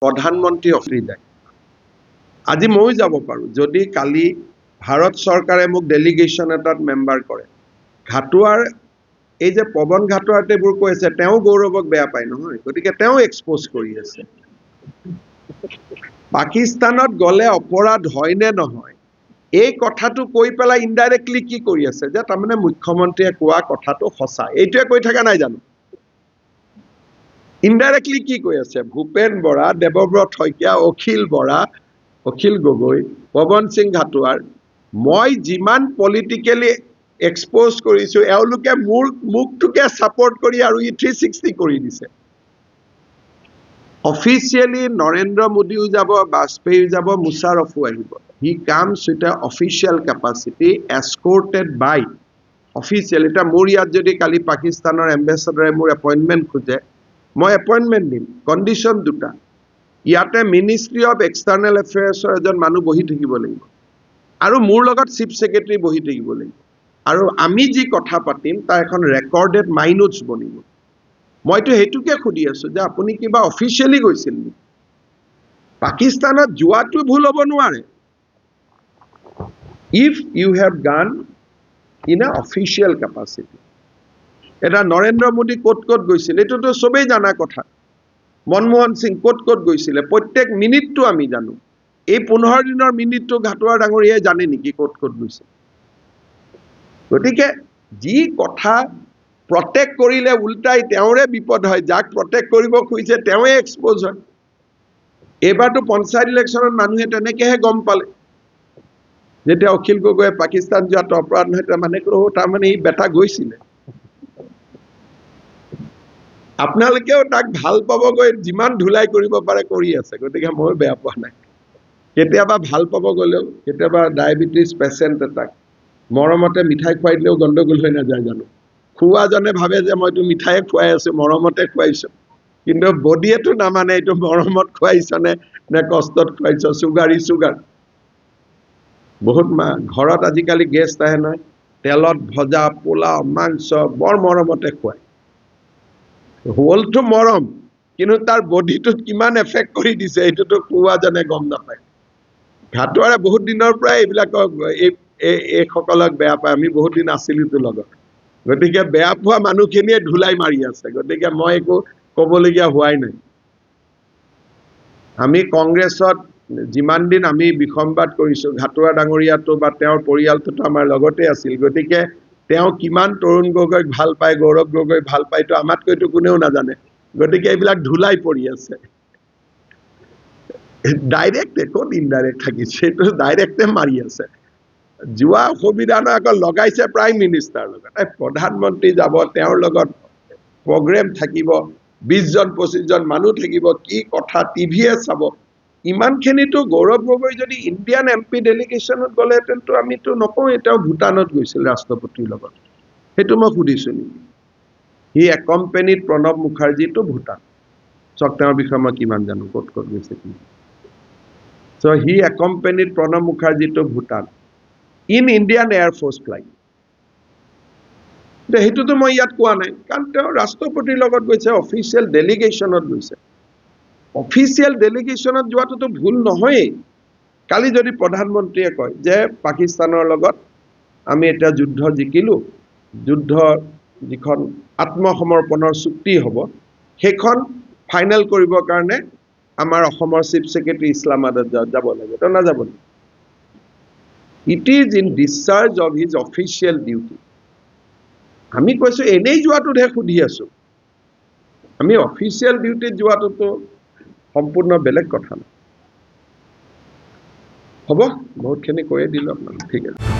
প্ৰধানমন্ত্ৰী অফিচ যায়। আজি ময়ো যাব পাৰোঁ যদি কালি ভাৰত চৰকাৰে মোক ডেলিগেশ্যন এটাত মেম্বাৰ কৰে। ঘাটুৱাৰ এই যে পৱন ঘাটুৱাৰতে এইবোৰ কৈ আছে, তেওঁ গৌৰৱক বেয়া পায় নহয়, গতিকে তেওঁ এক্সপ'জ কৰি আছে। পাকিস্তানত গ'লে অপৰাধ হয় নে নহয়, এই কথাটো কৈ পেলাই ইনডাইৰেক্টলি কি কৰি আছে যে তাৰমানে মুখ্যমন্ত্ৰীয়ে কোৱা কথাটো সঁচা, এইটোৱে কৈ থকা নাই জানো? ইনডাইৰেক্টলি কি কৈ আছে? ভূপেন বৰা, দেৱব্ৰত শইকীয়া, অখিল বৰা, অখিল গগৈ, পৱন সিং ঘাটুৱাৰ, মই যিমান পলিটিকেলি এক্সপ'জ কৰিছোঁ, এওঁলোকে মোৰ মুখটোকে ছাপৰ্ট কৰি আৰু 360 কৰি দিছে। অফিচিয়েলি নৰেন্দ্ৰ মোদীও যাব, বাজপেয়ীও যাব, মুছাৰফো আহিব। He comes with a official capacity escorted by official. এতিয়া মোৰ ইয়াত যদি কালি পাকিস্তানৰ এম্বেচাডাৰে মোৰ এপইণ্টমেণ্ট খোজে, মই এপইণ্টমেণ্ট দিম, কণ্ডিশ্যন দুটা। ইয়াতে মিনিষ্ট্ৰী অফ এক্সটাৰ্নেল এফেয়াৰ্ছৰ এজন মানুহ বহি থাকিব লাগিব আৰু মোৰ লগত চিফ ছেক্ৰেটাৰী বহি থাকিব লাগিব, আৰু আমি যি কথা পাতিম তাৰ এখন ৰেকৰ্ডেড মাইনোটছ বনিব। মইতো সেইটোকে সুধি আছোঁ যে আপুনি কিবা অফিচিয়েলি গৈছিল নেকি? পাকিস্তানত যোৱাটো ভুল হ'ব নোৱাৰে। ইফ ইউ হেভ গান ইন এ অফিচিয়েল কেপাচিটি। এটা নৰেন্দ্ৰ মোদী ক'ত ক'ত গৈছিল এইটোতো চবেই জানা কথা। মনমোহন সিং ক'ত ক'ত গৈছিলে প্ৰত্যেক মিনিটটো আমি জানো। এই 15 দিনৰ মিনিটটো ঘাটুৱাৰ ডাঙৰীয়াই জানে নেকি ক'ত ক'ত গৈছে? গতিকে যি কথা প্ৰটেক্ট কৰিলে উল্টাই তেওঁৰে বিপদ হয়, যাক প্ৰটেক্ট কৰিব খুজিছে তেওঁৱে এক্সপ'জ হয়। এইবাৰতো পঞ্চায়ত ইলেকশ্যনত মানুহে তেনেকৈহে গম পালে, যেতিয়া অখিল গগৈয়ে পাকিস্তান যোৱাটো অপৰাধ নহয়, তাৰমানে এই বেটা গৈছিলে। আপোনালোকেও তাক ভাল পাবগৈ, যিমান ধুলাই কৰিব পাৰে কৰি আছে, গতিকে মই বেয়া পোৱা নাই। কেতিয়াবা ভাল পাব গ'লেও, কেতিয়াবা ডায়েবেটিছ পেচেণ্ট এটাক মৰমতে মিঠাই খুৱাই দিলেও গণ্ডগোল হৈ নাযায় জানো? খুওৱাজনে ভাবে যে মইতো মিঠায়ে খুৱাই আছোঁ, মৰমতে খুৱাইছোঁ, কিন্তু বডিয়েতো নামানে এইটো মৰমত খুৱাইছনে নে কষ্টত খুৱাইছ। চুগাৰ ই চুগাৰ। বহুত ঘৰত আজিকালি গেষ্ট আহে নহয়, তেলত ভজা পোলাও মাংস বৰ মৰমতে খুৱায়। হ'লটো মৰম, কিন্তু তাৰ বডিটোত কিমান এফেক্ট কৰি দিছে এইটোতো খুওৱাজনে গম নাপায়। ঘাটুৱাৰে বহুত দিনৰ পৰাই এইবিলাকক এইসকলক বেয়া পায়। আমি বহুত দিন আছিলোতো লগত, গতিকে বেয়া পোৱা মানুহখিনিয়ে ধুলাই মাৰি আছে, গতিকে মই একো ক'বলগীয়া হোৱাই নাই। আমি কংগ্ৰেছত যিমান দিন আমি বিসম্বাদ কৰিছোঁ, ঘাটুৱা ডাঙৰীয়াটো বা তেওঁৰ পৰিয়ালটোতো আমাৰ লগতে আছিল, গতিকে তেওঁ কিমান তৰুণ গগৈক ভাল পায়, গৌৰৱ গগৈক ভাল পায়তো আমাতকৈতো কোনেও নাজানে। গতিকে এইবিলাক ধুলাই পৰি আছে। ডাইৰেক্ট ক'ত ইনডাইৰেক্ট থাকিছে, এইটো ডাইৰেক্টে মাৰি আছে। যোৱা অসুবিধা নহয়, আকৌ লগাইছে প্ৰাইম মিনিষ্টাৰৰ লগত। প্ৰধানমন্ত্ৰী যাব, তেওঁৰ লগত প্ৰগ্ৰেম থাকিব, 20জন 25জন মানুহ থাকিব, কি কথা টিভিয়ে চাব। ইমানখিনিতো গৌৰৱ গগৈ যদি ইণ্ডিয়ান MP ডেলিগেশ্যনত গ'লেহেঁতেনতো আমিতো নকওঁৱেই তেওঁ ভূটানত গৈছিল ৰাষ্ট্ৰপতিৰ লগত, সেইটো মই সুধিছোঁ নেকি? হি একম্পেনিড প্ৰণৱ মুখাৰ্জী টু ভূটান। চাওক তেওঁৰ বিষয়ে মই কিমান জানো, ক'ত ক'ত গৈছে কি। So' he accompanied Pranab Mukherjee to Bhutan in Indian air force flight. সেইটোতো মই ইয়াত কোৱা নাই, কাৰণ তেওঁ ৰাষ্ট্ৰপতিৰ লগত গৈছে, অফিচিয়েল ডেলিগেশ্যনত গৈছে। অফিচিয়েল ডেলিগেশ্যনত যোৱাটোতো ভুল নহয়েই। কালি যদি প্ৰধানমন্ত্ৰীয়ে কয় যে পাকিস্তানৰ লগত আমি এতিয়া যুদ্ধ জিকিলোঁ, যুদ্ধ যিখন আত্মসমৰ্পণৰ চুক্তি হ'ব, সেইখন ফাইনেল কৰিবৰ কাৰণে আমাৰ অসমৰ চিফ ছেক্ৰেটাৰী ইছলামাবাদত যাব লাগে, তো নাযাব নেকি? It is in discharge of his official duty. আমি কৈছোঁ এনেই যোৱাটোতহে সুধি আছোঁ, আমি অফিচিয়েল ডিউটিত যোৱাটোতো সম্পূৰ্ণ বেলেগ কথা। হ'ব, বহুতখিনি কৈয়ে দিলোঁ আপোনালোক, ঠিক আছে।